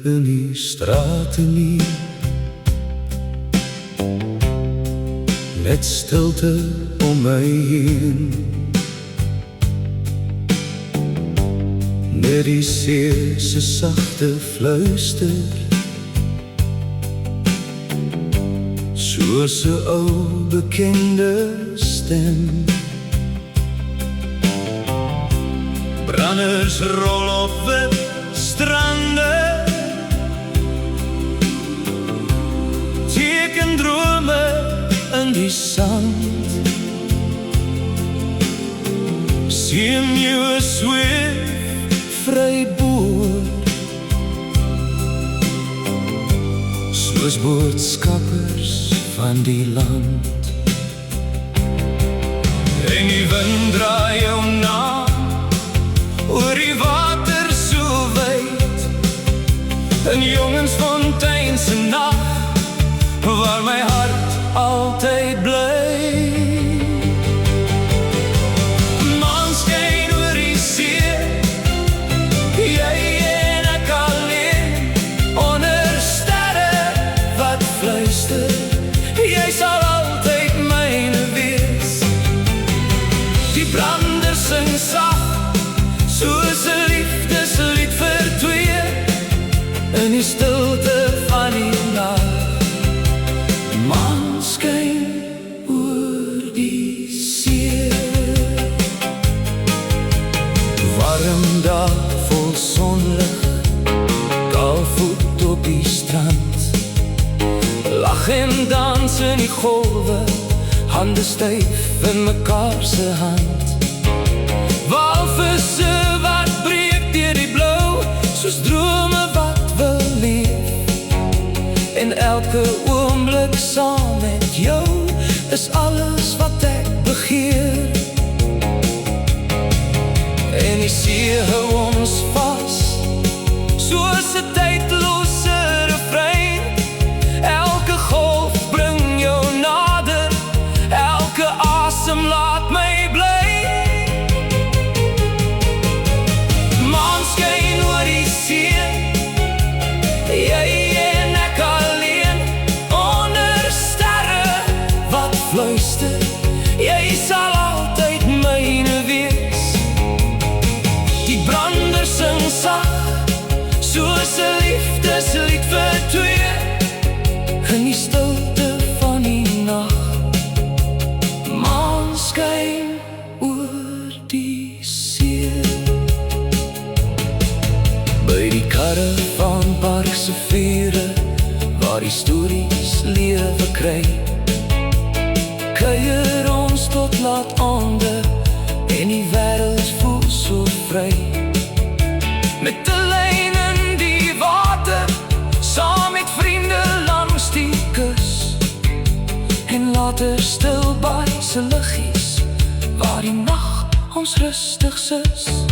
in die strate nie, net stilte om my heen. Net die see se sagte fluister, soos 'n ou bekende stem. Branders rol op wit strande, teken drome in die sand. Sien jy 'n swift vryboer, soos boodskappers van die land. En die wind draai jou na oor die water so wyd, in Jongensfontein se nag, waar my hart altyd bly. Maan skyn oor die see, jy en ek alleen, onder sterre wat fluister, jy sal altyd myne wees. Die brander sing sag, soos 'n liefdeslied vir twee, in die stilte van die nag. Maan skyn oor die see, warm dag vol sonlig, kaalvoet op die strand. Lag en dans in die golwe, hande styf in mekaar se hand. Walvisse wat breek deur die blou, soos drome wat wil leef. En elke oomblik saam met jou is alles wat ek begeer. En die see hou ons vas, soos 'n tydlose refrein. Elke golf bring jou nader, elke asem laat my bly. Maan skyn oor die see, jy en ek alleen, onder sterre wat fluister, jy sal altyd myne wees. Die brander sing sag, soos 'n liefdeslied vir twee, in die stilte van die nag. Maan skyn oor die see. By die Caravanpark se vure, waar die stories lewe kry, kuier ons tot laat aande, en die wêreld voel so vry. Met 'n lyn in die water, saam met vriende langs die kus, en later stil by se liggies, waar die nag ons rustig sus.